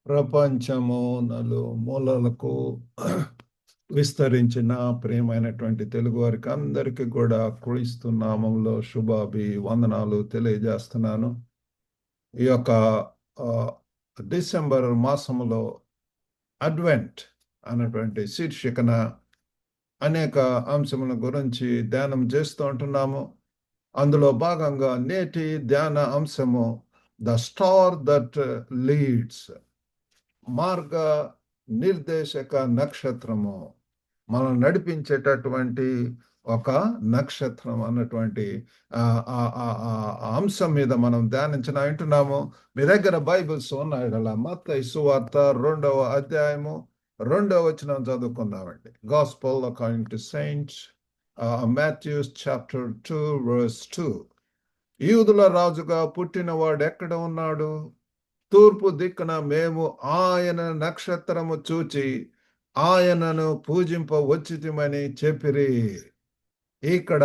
ప్రపంచము నలుమూలలకు విస్తరించిన ప్రియమైనటువంటి తెలుగు వారికి అందరికీ కూడా క్రీస్తు నామంలో వందనాలు తెలియజేస్తున్నాను. ఈ యొక్క డిసెంబర్ మాసములో అడ్వెంట్ అన్నటువంటి శీర్షికన అనేక అంశముల గురించి ధ్యానం చేస్తూ ఉంటున్నాము. అందులో భాగంగా నేటి ధ్యాన అంశము ద స్టార్ దట్ లీడ్స్, మార్గ నిర్దేశక నక్షత్రము, మనం నడిపించేటటువంటి ఒక నక్షత్రం అన్నటువంటి అంశం మీద మనం ధ్యానించిన వింటున్నాము. మీ దగ్గర బైబిల్స్ ఉన్నాయి కదా, మత్తయి సువార్త 2వ అధ్యాయము 2వ వచనం చదువుకుందామండి. Gospel according to Saint Matthew chapter 2 verse 2. యూదుల రాజుగా పుట్టినవాడు ఎక్కడ ఉన్నాడు? తూర్పు దిక్కున మేము ఆయన నక్షత్రము చూచి ఆయనను పూజింప వచ్చితిమని చెప్పిరి. ఇక్కడ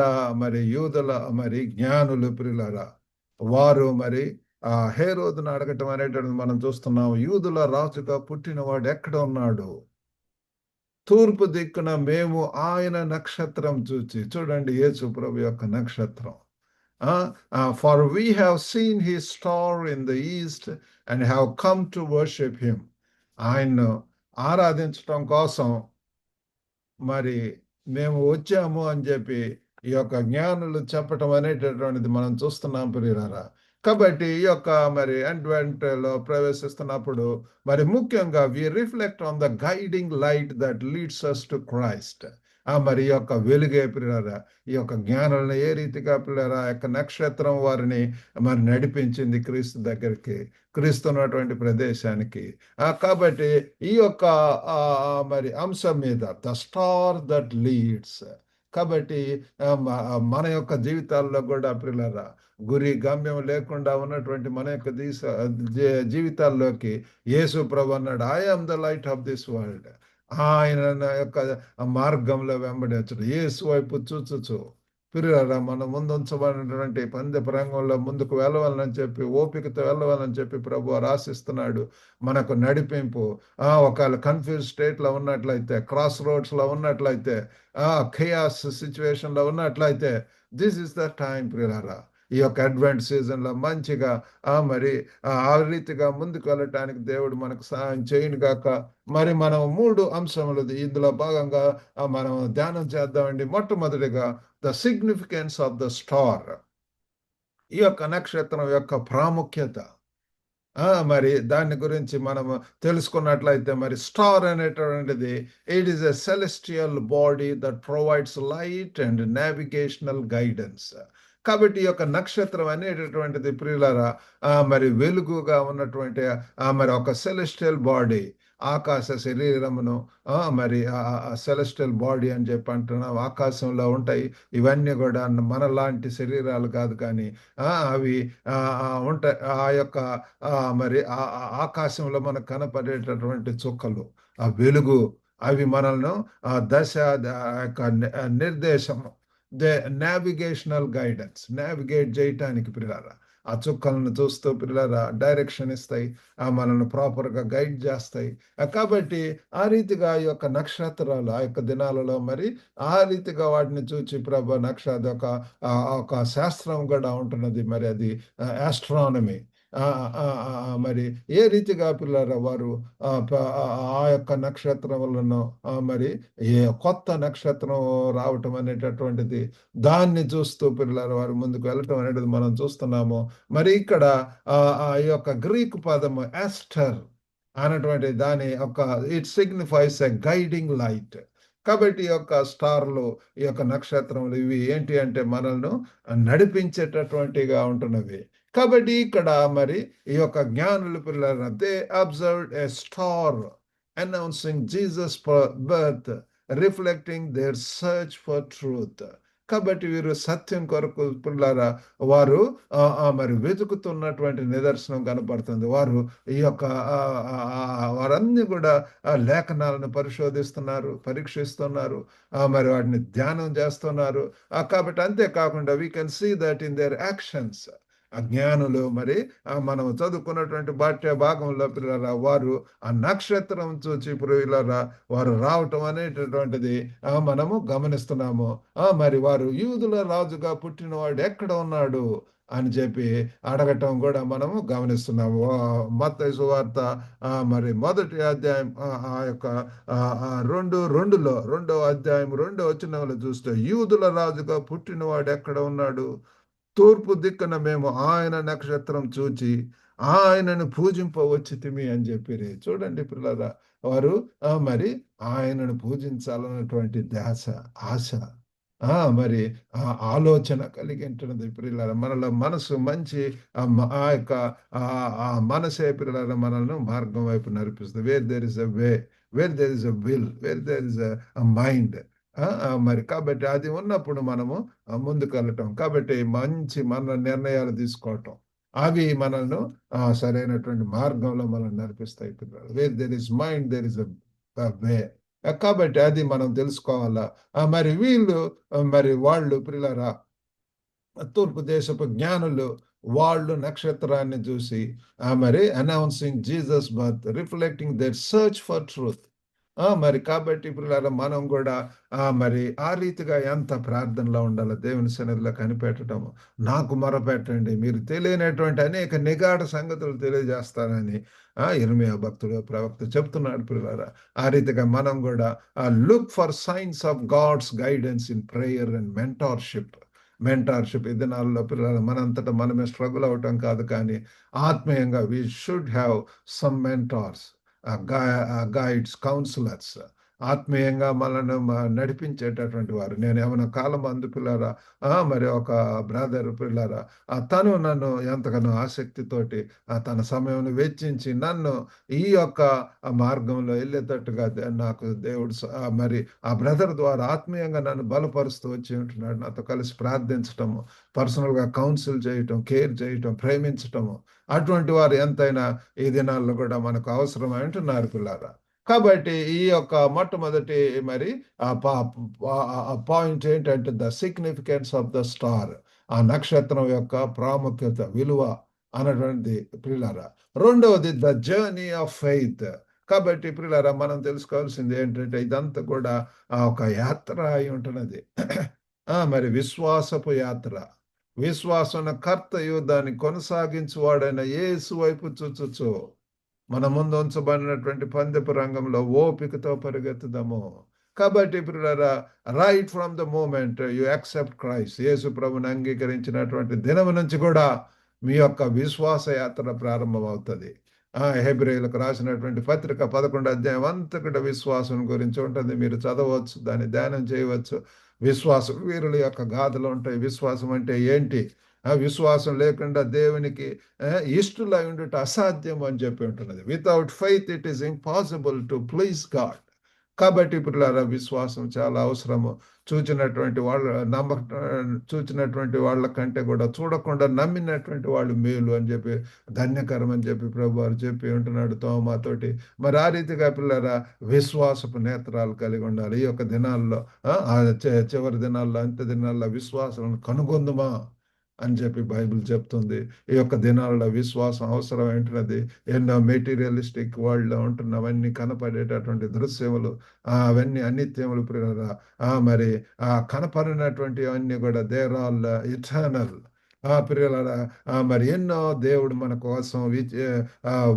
యూదుల జ్ఞానులు ప్రియులారా, వారు హేరోదును అడగటం అనేటువంటిది మనం చూస్తున్నాం. యూదుల రాజుగా పుట్టినవాడు ఎక్కడ ఉన్నాడు? తూర్పు దిక్కున మేము ఆయన నక్షత్రం చూచి, చూడండి యేసు ప్రభు యొక్క నక్షత్రం. For we have seen his star in the east and have come to worship him. ఆయన్ను ఆరాధించటం కోసం మేము వచ్చాము అని చెప్పి ఈ యొక్క జ్ఞానులు చెప్పటం అనేటటువంటిది మనం చూస్తున్నాం ప్రియులారా. కాబట్టి ఈ యొక్క అడ్వెంట్ లో ప్రవేశిస్తున్నప్పుడు ముఖ్యంగా we reflect on the guiding light that leads us to Christ. ఈ యొక్క వెలుగే ప్రియులారా, ఈ యొక్క జ్ఞానులను ఏ రీతిగా ప్రియులారా యొక్క నక్షత్రం వారిని నడిపించింది క్రీస్తు దగ్గరికి, క్రీస్తు ఉన్నటువంటి ప్రదేశానికి. కాబట్టి ఈ యొక్క అంశం మీద ద స్టార్ దట్ లీడ్స్. కాబట్టి మన యొక్క జీవితాల్లో కూడా ప్రియులారా, గురి గమ్యం లేకుండా ఉన్నటువంటి మన యొక్క జీవితాల్లోకి యేసు ప్రభు అన్నాడు, I am the light of this world. ఆయన యొక్క మార్గంలో వెంబడించడు, యేసు వైపు చూచుచు ప్రియులారా మనం ముందుంచబడినటువంటి పందె రంగంలో ముందుకు వెళ్ళవాలని చెప్పి, ఓపికతో వెళ్ళవాలని చెప్పి ప్రభు ఆశిస్తున్నాడు. మనకు నడిపింపు ఒకవేళ కన్ఫ్యూజ్ స్టేట్లో ఉన్నట్లయితే, క్రాస్ రోడ్స్లో ఉన్నట్లయితే, ఖయాస్ సిచ్యువేషన్లో ఉన్నట్లయితే, దిస్ ఇస్ ద టైం ప్రియులారా. ఈ యొక్క అడ్వెంట్ సీజన్లో మంచిగా ఆ రీతిగా ముందుకు వెళ్ళటానికి దేవుడు మనకు సహాయం చేయను గాక. మనం 3 అంశములు ఇందులో భాగంగా మనం ధ్యానం చేద్దామండి. మొట్టమొదటిగా the significance of the star, ఈ యొక్క నక్షత్రం యొక్క ప్రాముఖ్యత. దాని గురించి మనము తెలుసుకున్నట్లయితే స్టార్ అనేటువంటిది it is a celestial body that provides light and navigational guidance. కాబట్టి ఈ యొక్క నక్షత్రం అనేటటువంటిది ప్రియులారా వెలుగుగా ఉన్నటువంటి ఒక సెలెస్టియల్ బాడీ, ఆకాశ శరీరమును సెలెస్టియల్ బాడీ అని చెప్పి అంటున్నాం. ఆకాశంలో ఉంటాయి ఇవన్నీ కూడా మనలాంటి శరీరాలు కాదు, కానీ అవి ఉంటాయి. ఆ యొక్క ఆకాశంలో మనకు కనపడేటటువంటి చుక్కలు, ఆ వెలుగు, అవి మనల్ని దశ యొక్క నిర్దేశము, నావిగేషనల్ గైడెన్స్, నావిగేట్ చేయటానికి ప్రియులారా ఆ చుక్కలను చూస్తూ ప్రియులారా డైరెక్షన్ ఇస్తాయి, మనల్ని ప్రాపర్గా గైడ్ చేస్తాయి. కాబట్టి ఆ రీతిగా ఈ యొక్క నక్షత్రాలు ఆ యొక్క దినాలలో ఆ రీతిగా వాటిని చూచి ప్రభు నక్షత్ర ఒక శాస్త్రం కూడా ఉంటున్నది, అది ఆస్ట్రానమీ. ఏ రీతిగా పిల్లల వారు ఆ యొక్క నక్షత్రములను కొత్త నక్షత్రం రావటం అనేటటువంటిది, దాన్ని చూస్తూ పిల్లల వారు ముందుకు వెళ్ళటం అనేది మనం చూస్తున్నాము. ఇక్కడ ఈ యొక్క గ్రీకు పదము ఆస్టర్ అన్నటువంటి దాని it signifies a guiding light. కాబట్టి ఈ యొక్క స్టార్లు, ఈ యొక్క నక్షత్రములు ఇవి ఏంటి అంటే మనల్ని నడిపించేటటువంటిగా ఉంటున్నవి. కాబట్టి ఇక్కడ ఈ యొక్క జ్ఞానులు పిల్లలు they observed a star announcing Jesus birth, reflecting their search for truth. కాబట్టి వీరు సత్యం కొరకు పిల్లరా వారు వెతుకుతున్నటువంటి నిదర్శనం కనపడుతుంది. వారు ఈ యొక్క వారన్నీ కూడా లేఖనాలను పరిశోధిస్తున్నారు, పరీక్షిస్తున్నారు, వాటిని ధ్యానం చేస్తున్నారు. కాబట్టి అంతేకాకుండా we can see that in their actions, జ్ఞానులు మరి మనం చదువుకున్నటువంటి పాఠ్య భాగంలో పిల్లల వారు ఆ నక్షత్రం చూచి పిల్లల వారు రావటం అనేటటువంటిది మనము గమనిస్తున్నాము. మరి వారు యూదుల రాజుగా పుట్టినవాడు ఎక్కడ ఉన్నాడు అని చెప్పి అడగటం కూడా మనము గమనిస్తున్నాము. మత్తయి సువార్త మరి మొదటి అధ్యాయం ఆ యొక్క 2:2లో రెండో అధ్యాయం 2వ వచనంలో చూస్తే యూదుల రాజుగా పుట్టినవాడు ఎక్కడ ఉన్నాడు? తూర్పు దిక్కున మేము ఆయన నక్షత్రం చూచి ఆయనను పూజింపవచ్చితిమి అని చెప్పిరి. చూడండి పిల్లరా, వారు మరి ఆయనను పూజించాలన్నటువంటి ధ్యాస, ఆశ, మరి ఆలోచన కలిగి ఉంటున్నది పిల్లరా. మనలో మనసు మంచి ఆ యొక్క ఆ మనసే పిల్లరా మనల్ని మార్గం వైపు నడిపిస్తుంది. Where there is a way, where there is a will, where there is a mind. మరి కాబట్టి అది ఉన్నప్పుడు మనము ముందుకెళ్ళటం. కాబట్టి మంచి మన నిర్ణయాలు తీసుకోవటం. అవి మనల్ని సరైనటువంటి మార్గంలో మనల్ని నడిపిస్తాయి పిల్లలు. Where there is mind there is way. కాబట్టి అది మనం తెలుసుకోవాలా. మరి వీళ్ళు మరి వాళ్ళు పిల్లరా తూర్పు దేశపు జ్ఞానులు వాళ్ళు నక్షత్రాన్ని చూసి మరి announcing Jesus birth, reflecting their search for truth. మరి కాబట్టి ఇప్పుడు మనం కూడా మరి ఆ రీతిగా ఎంత ప్రార్థనలో ఉండాలో దేవుని సన్నిధిలో కనిపెట్టడం. నాకు మొరపెట్టండి, మీరు తెలియనటువంటి అనేక నిగాఢ సంగతులు తెలియజేస్తానని ఇర్మియా భక్తుడు ప్రవక్త చెప్తున్నాడు పిల్లలారా. ఆ రీతిగా మనం కూడా look for signs of God's guidance in prayer and mentorship ఈ దినాల్లో పిల్లలు మనంతటా మనమే స్ట్రగుల్ అవటం కాదు, కానీ ఆత్మీయంగా we should have some mentors, guides, counsellors, ఆత్మీయంగా మనల్ని నడిపించేటటువంటి వారు. నేను ఏమైనా కాలం అందు పిల్లరా మరి ఒక బ్రదర్ పిల్లరా తను నన్ను ఎంతగానో ఆసక్తితోటి తన సమయం వెచ్చించి నన్ను ఈ యొక్క మార్గంలో వెళ్ళేటట్టుగా నాకు దేవుడు మరి ఆ బ్రదర్ ద్వారా ఆత్మీయంగా నన్ను బలపరుస్తూ వచ్చి ఉంటున్నాడు. నాతో కలిసి ప్రార్థించటము, పర్సనల్గా కౌన్సిల్ చేయటం, కేర్ చేయటం, ప్రేమించటము, అటువంటి వారు ఎంతైనా ఈ దినాల్లో కూడా మనకు అవసరం అంటున్నారు పిల్లారా. కాబట్టి ఈ యొక్క మొట్టమొదటి మరి పాయింట్ ఏంటంటే the significance of the star, ఆ నక్షత్రం యొక్క ప్రాముఖ్యత, విలువ అన్నటువంటి పిల్లారా. రెండవది ద జర్నీ ఆఫ్ ఫెయిత్. కాబట్టి పిల్లారా మనం తెలుసుకోవాల్సింది ఏంటంటే ఇదంతా కూడా ఒక యాత్ర అయి ఉంటున్నది. మరి విశ్వాసపు యాత్ర. విశ్వాసం కర్తయు దాన్ని కొనసాగించువాడైన యేసు వైపు చూచుచు మన ముందు ఉంచబడినటువంటి పందెపు రంగంలో ఓపికతో పరిగెత్తుదాము. కాబట్టి పిల్లరా right from the moment you accept Christ, యేసు ప్రభుని అంగీకరించినటువంటి దినం నుంచి కూడా మీ యొక్క విశ్వాస యాత్ర ప్రారంభం అవుతుంది. హెబ్రీయులకు రాసినటువంటి పత్రిక 11వ అధ్యాయం అంతా కూడా విశ్వాసం గురించి ఉంటుంది. మీరు చదవచ్చు, దాన్ని ధ్యానం చేయవచ్చు. విశ్వాసం వీరుల యొక్క గాథలు ఉంటాయి. విశ్వాసం అంటే ఏంటి, విశ్వాసం లేకుండా దేవునికి ఇష్టలై ఉండుట అసాధ్యం అని చెప్పి ఉంటున్నది. Without faith it is impossible to please God. కాబట్టి పిల్లల విశ్వాసం చాలా అవసరము. చూచినటువంటి చూచినటువంటి వాళ్ళ కంటే కూడా చూడకుండా నమ్మినటువంటి వాళ్ళు మేలు అని చెప్పి, ధన్యకరం అని చెప్పి ప్రభు వారు చెప్పి ఉంటున్నాడు తోమాతోటి. మరి ఆ రీతిగా పిల్లరా విశ్వాసపు నేత్రాలు కలిగి ఉండాలి. ఈ యొక్క దినాల్లో చివరి దినాల్లో, అంత్య దినాల్లో విశ్వాసం కనుగొందుమా అని చెప్పి బైబిల్ చెప్తుంది. ఈ యొక్క దినాల్లో విశ్వాసం అవసరం ఏంటున్నది. ఎన్నో మెటీరియలిస్టిక్ వరల్డ్లో ఉంటున్నవన్నీ కనపడేటటువంటి దృశ్యములు, అవన్నీ అనిత్యములు మరి కనపడినటువంటి అన్నీ కూడా దేర్ ఆల్ ఇటర్నల్. ప్రియులారా మరి ఎన్నో దేవుడు మన కోసం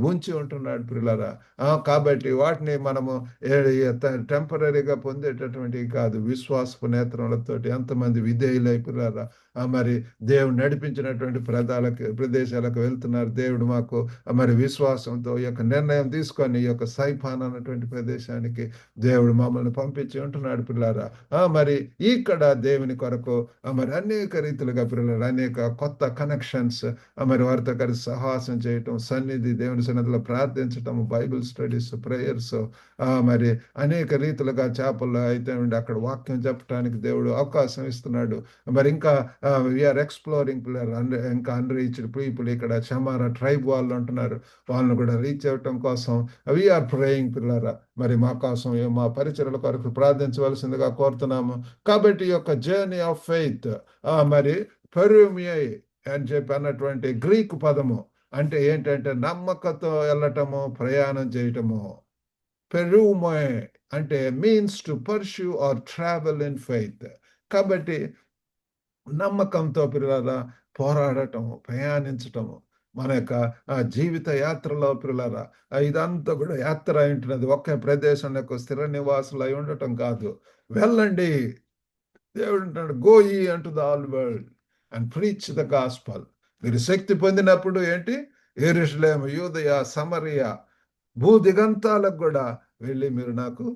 ఉంచి ఉంటున్నాడు ప్రియులారా. కాబట్టి వాటిని మనము టెంపరీగా పొందేటటువంటివి కాదు. విశ్వాసపు నేత్రములతోటి ఎంతమంది విధేయులై ప్రియులారా మరి దేవుడు నడిపించినటువంటి ప్రదేశాలకు వెళ్తున్నారు. దేవుడు మాకు మరి విశ్వాసంతో ఈ యొక్క నిర్ణయం తీసుకొని ఈ యొక్క సైఫాన్ అన్నటువంటి ప్రదేశానికి దేవుడు మమ్మల్ని పంపించి ఉంటున్నాడు పిల్లారా. మరి ఇక్కడ దేవుని కొరకు మరి అనేక రీతిలుగా పిల్లలు అనేక కొత్త కనెక్షన్స్, మరి వారితో కలిసి సహవాసం చేయటం, సన్నిధి దేవుని సన్నిధిలో ప్రార్థించటం, బైబిల్ స్టడీస్, ప్రేయర్స్, మరి అనేక రీతిలుగా చేపల్లో అయితే ఉండి అక్కడ వాక్యం చెప్పడానికి దేవుడు అవకాశం ఇస్తున్నాడు. మరి ఇంకా వీఆర్ ఎక్స్ప్లోరింగ్ పిల్లర్ ఇంకా అన్రీచ్డ్ పీపుల్. ఇక్కడ చమారా ట్రైబ్ వాళ్ళు ఉంటున్నారు, వాళ్ళని కూడా రీచ్ అవ్వటం కోసం వీఆర్ ప్రేయింగ్ పిల్లరా. మరి మా కోసం మా పరిచర్యల కొరకు ప్రార్థించవలసిందిగా కోరుతున్నాము. కాబట్టి ఈ యొక్క జర్నీ ఆఫ్ ఫెయిత్ మరి పెరుమియై అని చెప్పి అన్నటువంటి గ్రీకు పదము అంటే ఏంటంటే నమ్మకంతో వెళ్ళటము, ప్రయాణం చేయటము. పెరుమే అంటే means to pursue or travel in faith. కాబట్టి నమ్మకంతో పిల్లలారా పోరాడటం, ప్రయాణించటము. మన యొక్క జీవిత యాత్రలో పిల్లలారా ఇదంతా కూడా యాత్ర అయి ఉంటున్నది. ఒకే ప్రదేశంలో స్థిర నివాసులు అయి ఉండటం కాదు. వెళ్ళండి. దేవుడు అంటాడు, గో యీ అంటు the all world and preach the gospel. మీరు శక్తి పొందినప్పుడు ఏంటి? యెరూషలేము, యూదయ, సమరయ, భూదిగంతాలకు కూడా వెళ్ళి మీరు నాకు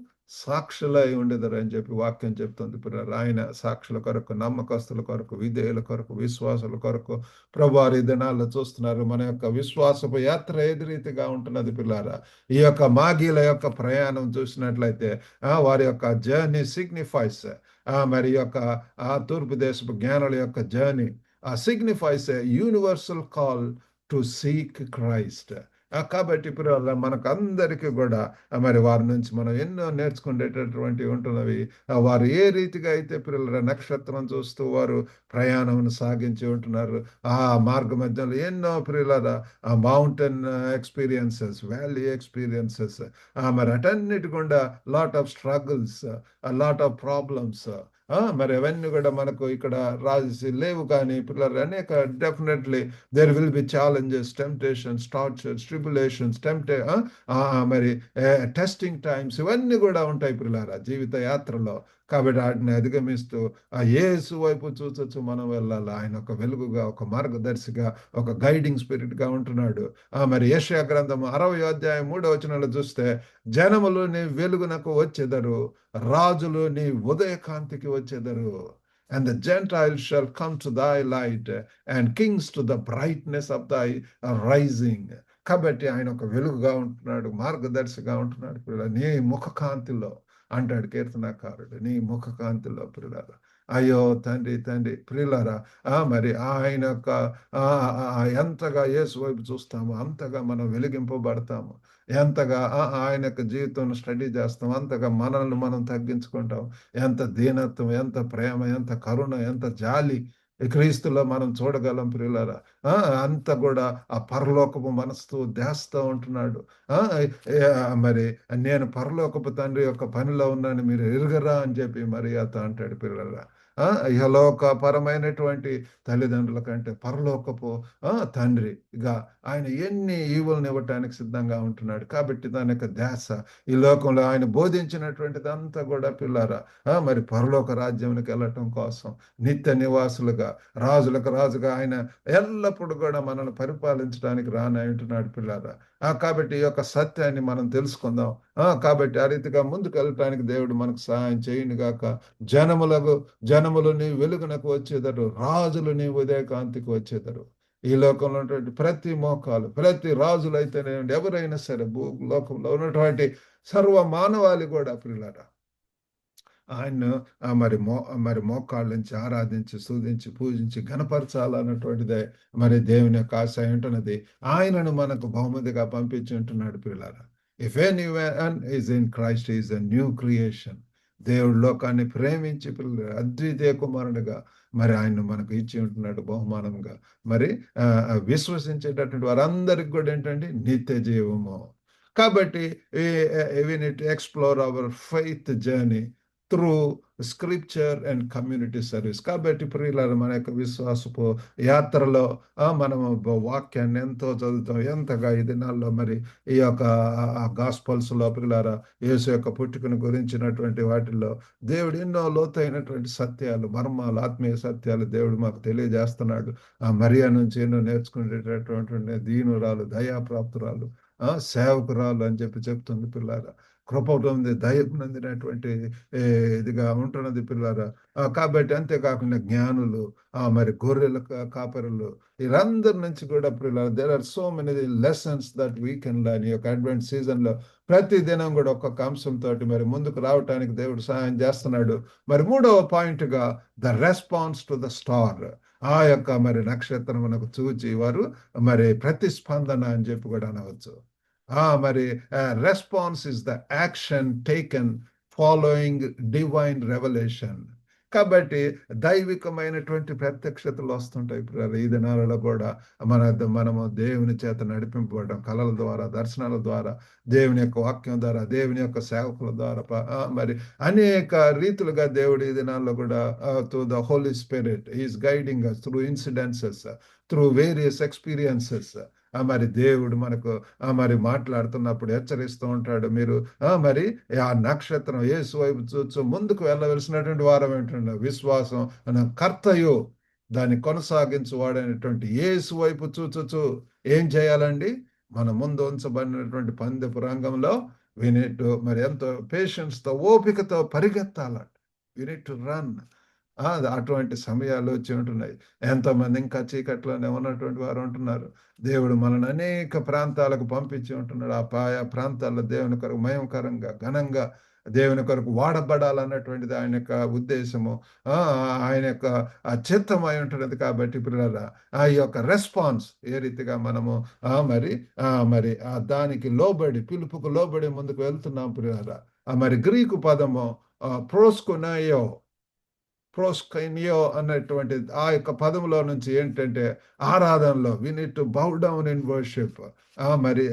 సాక్షులై ఉండెదరు అని చెప్పి వాక్యం చెప్తుంది. పిల్లలు ఆయన సాక్షుల కొరకు, నమ్మకస్తుల కొరకు, విధేయుల కొరకు, విశ్వాసుల కొరకు ప్రభువారు ఈ దినాల్లో చూస్తున్నారు. మన యొక్క విశ్వాసపు యాత్ర ఏది రీతిగా ఉంటున్నది పిల్లారా. ఈ యొక్క మాగీల యొక్క ప్రయాణం చూసినట్లయితే వారి యొక్క జర్నీ సిగ్నిఫైస్ మరి యొక్క తూర్పు దేశపు జ్ఞానుల యొక్క journey signifies a universal call to seek Christ. కాబట్టి ఇప్పుడు మనకు అందరికీ కూడా మరి వారి నుంచి మనం ఎన్నో నేర్చుకునేటటువంటి ఉంటున్నవి. వారు ఏ రీతిగా అయితే పిల్లల నక్షత్రం చూస్తూ వారు ప్రయాణం సాగించి ఉంటున్నారు. ఆ మార్గ మధ్యలో ఎన్నో పిల్లల మౌంటైన్ ఎక్స్పీరియన్సెస్, వ్యాలీ ఎక్స్పీరియన్సెస్, మరి అటన్నిటి గుండా lot of struggles, lot of problems, మరి అవన్నీ కూడా మనకు ఇక్కడ రాసి లేవు. కానీ పిల్లలు అనేక definitely there will be challenges, temptations, tortures, tribulations, మరి టెస్టింగ్ టైమ్స్ ఇవన్నీ కూడా ఉంటాయి పిల్లలారా జీవిత యాత్రలో. కాబట్టి వాటిని అధిగమిస్తూ యేసు వైపు చూచొచ్చు మనం వెళ్ళాలి. ఆయన ఒక వెలుగుగా, ఒక మార్గదర్శిగా, ఒక గైడింగ్ స్పిరిట్గా ఉంటున్నాడు. మరి యెషయా గ్రంథము 60వ అధ్యాయం 3వ వచనంలో చూస్తే జనములు నీ వెలుగునకు వచ్చెదరు, రాజులు నీ ఉదయకాంతికి వచ్చెదరు. And the Gentiles shall come to thy light, and kings to the brightness of thy rising. కాబట్టి ఆయన ఒక వెలుగుగా ఉంటున్నాడు, మార్గదర్శిగా ఉంటున్నాడు. పిల్లల నీ ముఖ కాంతిలో అంటాడు కీర్తనకారుడు, నీ ముఖ కాంతిలో పిల్లల. అయ్యో తండ్రి తండ్రి ప్రియులారా, మరి ఆయన యొక్క ఎంతగా యేసు వైపు చూస్తామో అంతగా మనం వెలిగింపబడతాము. ఎంతగా ఆయన యొక్క జీవితం స్టడీ చేస్తాం అంతగా మనల్ని మనం తగ్గించుకుంటాం. ఎంత దీనత్వం, ఎంత ప్రేమ, ఎంత కరుణ, ఎంత జాలి క్రీస్తులో మనం చూడగలం ప్రియులారా. అంత కూడా ఆ పరలోకపు మనసుతో ధ్యాస్తూ ఉంటున్నాడు. మరి నేను పరలోకపు తండ్రి యొక్క పనిలో ఉన్నాను మీరు ఎరుగరా అని చెప్పి మరి అత అంటాడు పిల్లలారా. ఇహలోకపరమైనటువంటి తల్లిదండ్రుల కంటే పరలోకపు తండ్రిగా ఆయన ఎన్ని ఈవులను ఇవ్వటానికి సిద్ధంగా ఉంటున్నాడు. కాబట్టి దాని యొక్క ధ్యాస ఈ లోకంలో ఆయన బోధించినటువంటిది అంతా కూడా పిల్లారా మరి పరలోక రాజ్యానికి వెళ్ళటం కోసం నిత్య నివాసులుగా, రాజులకు రాజుగా ఆయన ఎల్లప్పుడూ కూడా మనల్ని పరిపాలించడానికి రానంటున్నాడు పిల్లారా. కాబట్టి ఈ యొక్క సత్యాన్ని మనం తెలుసుకుందాం. కాబట్టి ఆ రీతిగా ముందుకు వెళ్ళటానికి దేవుడు మనకు సహాయం చేయును గాక. జనములు నీ వెలుగునకు వచ్చేదరు, రాజులు నీ ఉదయకాంతికి వచ్చేదరు. ఈ లోకంలో ఉన్నటువంటి ప్రతి మోకాలు, ప్రతి రాజులైతేనే ఎవరైనా సరే భూలోకంలో ఉన్నటువంటి సర్వ మానవాళి కూడా పిల్లరా ఆయన్ను మరి మోకాళ్ళ నుంచి ఆరాధించి, స్తుతించి, పూజించి ఘనపరచాలన్నటువంటిదే మరి దేవుని యొక్క ఆశ ఉంటున్నది. ఆయనను మనకు బహుమతిగా పంపించి ఉంటున్నాడు పిల్లారా. If anyone is in Christ is a new creation. దేవుడు లోకాన్ని ప్రేమించి అద్వితీయ కుమారుడిగా మరి ఆయన్ను మనకు ఇచ్చి ఉంటున్నాడు బహుమానంగా. మరి విశ్వసించేటటువంటి వారందరికి కూడా ఏంటంటే నిత్య జీవము. కాబట్టి we need to explore our faith journey through scripture and community service. కాబట్టి ప్రియులారా మన యొక్క విశ్వాసపు యాత్రలో మనము వాక్యాన్ని ఎంతో చదువుతాం. ఎంతగా ఈ దినాల్లో మరి ఈ యొక్క గాస్పల్స్లో ప్రియులారా యేసు యొక్క పుట్టుకను గురించినటువంటి వాటిల్లో దేవుడు ఎన్నో లోతైనటువంటి సత్యాలు, మర్మాలు, ఆత్మీయ సత్యాలు దేవుడు మాకు తెలియజేస్తున్నాడు. మరియా నుంచి ఎన్నో నేర్చుకునేటటువంటి దీనురాలు, దయాప్రాప్తురాలు, సేవకురాలు అని చెప్పి చెప్తుంది పిల్లారా. కృప ఉంది, దయ నందినటువంటి ఇదిగా ఉంటున్నది పిల్లారా. కాబట్టి అంతేకాకుండా జ్ఞానులు, మరి గొర్రెల కాపరులు, వీరందరి నుంచి కూడా పిల్లారా there are so many lessons that we can learn. ఈ యొక్క అడ్వెంట్ సీజన్లో ప్రతి దినం కూడా ఒక్కొక్క అంశంతో మరి ముందుకు రావటానికి దేవుడు సహాయం చేస్తున్నాడు. మరి 3వ పాయింట్గా the response to the star. ఆ యొక్క మరి నక్షత్రమునకు చూచి వారు మరి ప్రతిస్పందన అని చెప్పి కూడా అనవచ్చు. మరి response is the action taken following divine revolution. కాబట్టి దైవికమైనటువంటి ప్రత్యక్షతలు వస్తుంటాయి ప్రియులారా. ఈ దినాలలో కూడా మనము దేవుని చేత నడిపింపబడడం, కళల ద్వారా, దర్శనాల ద్వారా, దేవుని యొక్క వాక్యం ద్వారా, దేవుని యొక్క సేవకుల ద్వారా మరి అనేక రీతులుగా దేవుడు ఈ దినాల్లో కూడా through the holy spirit is guiding us through incidences, through various experiences. మరి దేవుడు మనకు మరి మాట్లాడుతున్నప్పుడు హెచ్చరిస్తూ ఉంటాడు. మీరు మరి ఆ నక్షత్రం యేసు వైపు చూచు ముందుకు వెళ్ళవలసినటువంటి వారం ఏంటంటే విశ్వాసం కర్తయు దాన్ని కొనసాగించువాడైనటువంటి యేసు వైపు చూచుచు ఏం చేయాలండి? మన ముందు ఉంచబడినటువంటి పందెపు రంగంలో వినిట్టు మరి ఎంతో పేషెన్స్తో ఓపికతో పరిగెత్తాలంట. వినిట్ రన్. అటువంటి సమయాలు వచ్చి ఉంటున్నాయి. ఎంతోమంది ఇంకా చీకట్లోనే ఉన్నటువంటి వారు ఉంటున్నారు. దేవుడు మనల్ని అనేక ప్రాంతాలకు పంపించి ఉంటున్నాడు. ఆయా ప్రాంతాల్లో దేవుని కొరకు మయంకరంగా, ఘనంగా దేవుని కొరకు వాడబడాలన్నటువంటిది ఆయన యొక్క ఉద్దేశము. ఆయన యొక్క చిత్తం అయి ఉంటున్నది. కాబట్టి పిల్లల ఆ యొక్క రెస్పాన్స్ ఏ రీతిగా మనము మరి మరి దానికి లోబడి, పిలుపుకు లోబడి ముందుకు వెళ్తున్నాం పిల్లల. మరి గ్రీకు పదము ప్రోస్కునయో అన్నటువంటి ఆ యొక్క పదంలో నుంచి ఏంటంటే ఆరాధనలో we need to bow down in worship. మరి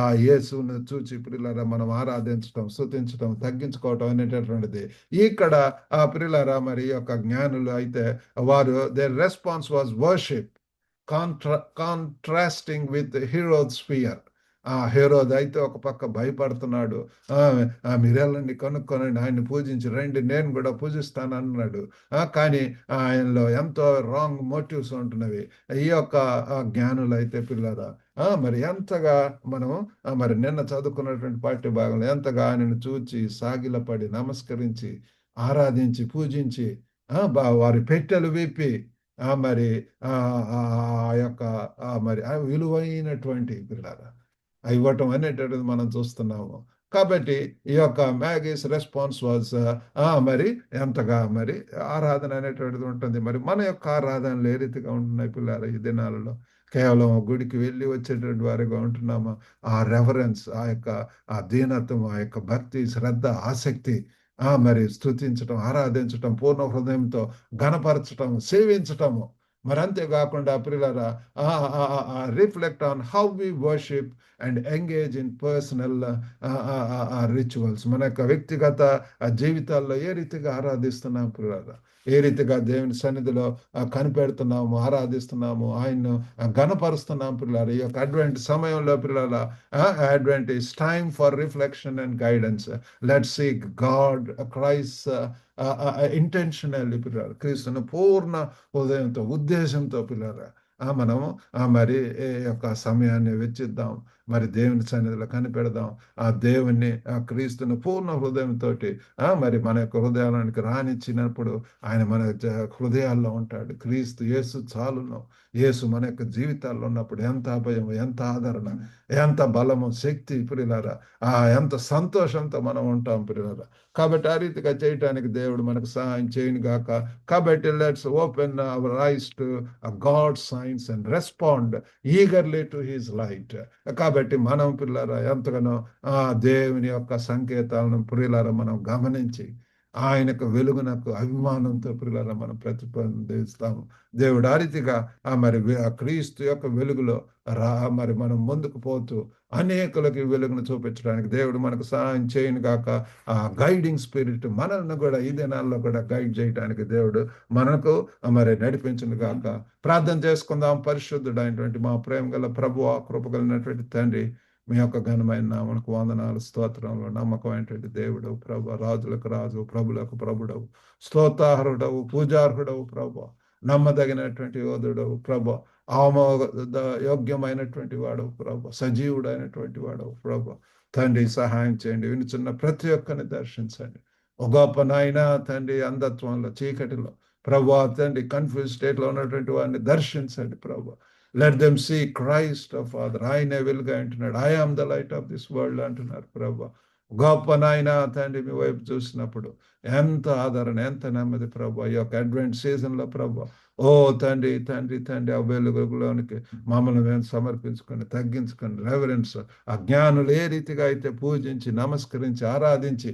ఆ యేసును చూచి ప్రియులారా మనం ఆరాధించడం, స్తుతించడం, తగ్గించుకోవటం అనేటటువంటిది ఇక్కడ ప్రియులారా మరి ఈ యొక్క జ్ఞానులు అయితే వారు their response was worship contrasting with Herod's fear. Herod అయితే ఒక పక్క భయపడుతున్నాడు. మీరెళ్ళండి, కనుక్కొనండి, ఆయన్ని పూజించి రండి, నేను కూడా పూజిస్తాను అన్నాడు. కానీ ఆయనలో ఎంతో రాంగ్ మోటివ్స్ ఉంటున్నవి. ఈ యొక్క జ్ఞానులు అయితే పిల్లరా మరి ఎంతగా మనం మరి నిన్న చదువుకున్నటువంటి పాఠ్య భాగంలో ఎంతగా ఆయనను చూచి సాగిలపడి నమస్కరించి ఆరాధించి పూజించి వారి పెట్టెలు విప్పి మరి ఆ యొక్క మరి విలువైనటువంటి పిల్లరా ఇవ్వటం అనేటటువంటిది మనం చూస్తున్నాము. కాబట్టి ఈ యొక్క మ్యాగీస్ రెస్పాన్స్ వాజ్ మరి ఎంతగా మరి ఆరాధన అనేటువంటిది ఉంటుంది. మరి మన యొక్క ఆరాధనలు ఏ రీతిగా ఉంటున్నాయి పిల్లలు ఈ దినాలలో? కేవలం గుడికి వెళ్ళి వచ్చేటువంటి వారిగా ఉంటున్నామా? ఆ రెఫరెన్స్, ఆ యొక్క ఆ దీనత్వం, ఆ యొక్క భక్తి, శ్రద్ధ, ఆసక్తి మరి స్తుతించటం, ఆరాధించటం, పూర్ణ హృదయంతో ఘనపరచటం, సేవించటము. మరి అంతేకాకుండా ప్రియులారా reflect on how we worship and engage in personal rituals. మన యొక్క వ్యక్తిగత జీవితాల్లో ఏ రీతిగా ఆరాధిస్తున్నాం ప్రియులారా, ఏ రీతిగా దేవుని సన్నిధిలో కనిపెడుతున్నాము, ఆరాధిస్తున్నాము, ఆయన్ను ఘనపరుస్తున్నాం పిల్లలు. ఈ యొక్క అడ్వెంట్ సమయంలో పిల్లల advent is time for reflection and guidance. Let's seek God Christ intentionally పిల్లలు, క్రీస్తును పూర్ణ హృదయంతో, ఉద్దేశంతో పిల్లరా మనము మరి ఈ యొక్క సమయాన్ని వెచ్చిద్దాం. మరి దేవుని సన్నిధిలో కనిపెడదాం. ఆ దేవుణ్ణి క్రీస్తును పూర్ణ హృదయంతో మరి మన యొక్క హృదయానికి రానిచ్చినప్పుడు ఆయన మన హృదయాల్లో ఉంటాడు. క్రీస్తు యేసు చాలును. యేసు మన యొక్క జీవితాల్లో ఉన్నప్పుడు ఎంత అభయం, ఎంత ఆదరణ, ఎంత బలము, శక్తి ప్రియులారా, ఎంత సంతోషంతో మనం ఉంటాం ప్రియులారా. కాబట్టి ఆ రీతిగా చేయటానికి దేవుడు మనకు సహాయం చేయను గాక. కాబట్టి let's open our eyes to God science and respond eagerly to his light. కాబట్టి మనం పిల్లరా ఎంతగానో దేవుని యొక్క సంకేతాలను ప్రియులారా మనం గమనించి ఆయనకు వెలుగునకు అభిమానంతో ప్రియులారా మనం ప్రతిస్పందిస్తాము. దేవుడు ఆ రీతిగా మరి క్రీస్తు యొక్క వెలుగులో మరి మనం ముందుకు పోతూ అనేకులకి వెలుగును చూపించడానికి దేవుడు మనకు సహాయం చేయను గాక. ఆ గైడింగ్ స్పిరిట్ మనల్ని కూడా ఈ దినాల్లో కూడా గైడ్ చేయడానికి దేవుడు మనకు మరి నడిపించును గాక. ప్రార్థన చేసుకుందాం. పరిశుద్ధుడైనటువంటి మా ప్రేమ గల ప్రభువా, కృప కలిగినటువంటి తండ్రి, మీ యొక్క ఘనమైన నామమునకు వందనాలు, స్తోత్రములు. నమ్మకమైనటువంటి దేవుడు ప్రభు, రాజులకు రాజు, ప్రభులకు ప్రభుడవు, స్తోత్రార్హుడవు, పూజార్హుడవు ప్రభు, నమ్మదగినటువంటి యోధుడవు ప్రభు, యోగ్యమైనటువంటి వాడవు ప్రభు, సజీవుడైనటువంటి వాడవు ప్రభు. తండ్రి సహాయం చేయండి. వినుచున్న ప్రతి ఒక్కరిని దర్శించండి. ఒక గొప్ప నాయన తండ్రి, అంధత్వంలో, చీకటిలో ప్రభు తండ్రి, కన్ఫ్యూజ్ స్టేట్లో ఉన్నటువంటి వారిని దర్శించండి ప్రభు. Let them see Christ Father. ఆయనే వెలుగా అంటున్నాడు. I am the light of this world అంటున్నారు ప్రభు. గొప్ప నాయన తండ్రి, మీ వైపు చూసినప్పుడు ఎంత ఆదరణ, ఎంత నెమ్మది ప్రభు. ఈ యొక్క అడ్వెంట్ సీజన్లో ప్రభు, ఓ తండ్రి తండ్రి తండ్రి, ఆ వెలుగులోనికి మమ్మల్ని మేము సమర్పించుకొని, తగ్గించుకొని, రెవరెన్స్, ఆ జ్ఞానులు ఏ రీతిగా అయితే పూజించి, నమస్కరించి, ఆరాధించి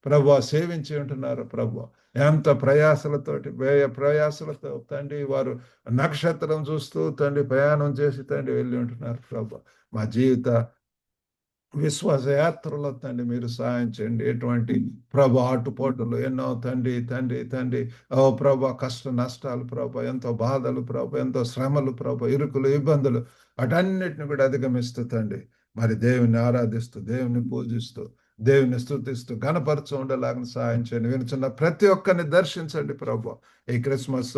ప్రభు సేవించి ఉంటున్నారు ప్రభు. ఎంత ప్రయాసలతోటి వ్యయ ప్రయాసలతో తండ్రి వారు నక్షత్రం చూస్తూ తండ్రి ప్రయాణం చేసి తండ్రి వెళ్ళి ఉంటున్నారు ప్రభు. మా జీవిత విశ్వాస యాత్రలో తండ్రి మీరు సహాయం చేయండి. ఎటువంటి ప్రభు ఆటుపోటులు ఎన్నో తండ్రి తండ్రి తండ్రి ఓ ప్రభు కష్ట నష్టాలు ప్రభు, ఎంతో బాధలు ప్రభు, ఎంతో శ్రమలు ప్రభు, ఇరుకులు ఇబ్బందులు వాటన్నిటిని కూడా అధిగమిస్తూ తండ్రి మరి దేవుని ఆరాధిస్తూ దేవుని పూజిస్తూ దేవుని స్తుతిస్తూ గణపరచు ఉండేలాగా సహాయం చేయండి. వినుచున్న ప్రతి ఒక్కరిని దర్శించండి ప్రభు. ఈ క్రిస్మస్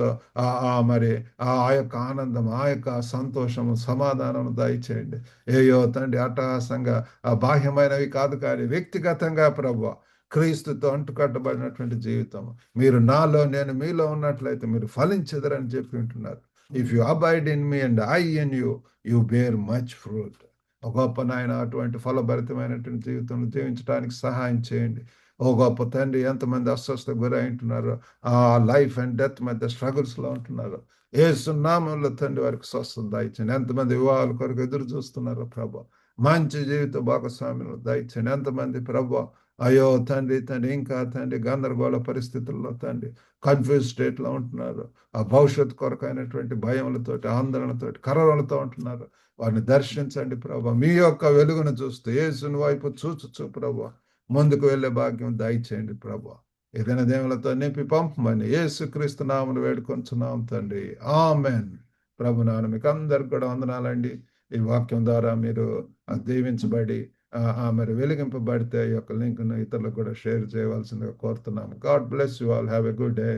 మరి ఆ యొక్క ఆనందం, ఆ యొక్క సంతోషము, సమాధానం దయచేయండి. ఏయో తండ్రి అట్టహాసంగా బాహ్యమైనవి కాదు కానీ వ్యక్తిగతంగా ప్రభు క్రీస్తుతో అంటుకట్టబడినటువంటి జీవితం. మీరు నాలో నేను మీలో ఉన్నట్లయితే మీరు ఫలించెదరని చెప్పి ఉంటున్నారు. If you abide in me and I in you, you bear much fruit. ఒక గొప్ప నాయన అటువంటి ఫలభరితమైనటువంటి జీవితంలో జీవించడానికి సహాయం చేయండి. ఓ గొప్ప తండ్రి, ఎంతమంది అస్వస్థ గురై ఉంటున్నారు, ఆ లైఫ్ అండ్ డెత్ మధ్య స్ట్రగుల్స్ లో ఉంటున్నారు, యేసు నామములో తండ్రి వారికి స్వస్థత దయచేయండి. ఎంతమంది వివాహాల కొరకు ఎదురు చూస్తున్నారు ప్రభు, మంచి జీవిత భాగస్వామ్యం దయచేయండి. ఎంతమంది ప్రభు అయ్యో తండ్రి తండ్రి ఇంకా తండ్రి గందరగోళ పరిస్థితుల్లో తండ్రి కన్ఫ్యూజ్ స్టేట్ లో ఉంటున్నారు, ఆ భవిష్యత్ కొరకైనటువంటి భయములతోటి ఆందోళనతోటి కలవరలతో ఉంటున్నారు. వారిని దర్శించండి ప్రభు. మీ యొక్క వెలుగును చూస్తూ యేసుని వైపు చూచుచు ప్రభు ముందుకు వెళ్ళే భాగ్యం దయచేయండి ప్రభు. ఏదైనా దేవులతో నింపి పంపమని యేసుక్రీస్తు నామమున వేడుకొంచున్నాం తండ్రి. ఆమెన్. ప్రభు నాన్న మీకు అందరికి కూడా వందనాలండి. ఈ వాక్యం ద్వారా మీరు దీవించబడి మరి వెలిగింపబడితే ఈ యొక్క లింక్ను ఇతరులకు కూడా షేర్ చేయవలసిందిగా కోరుతున్నాము. God bless you all. Have a good day.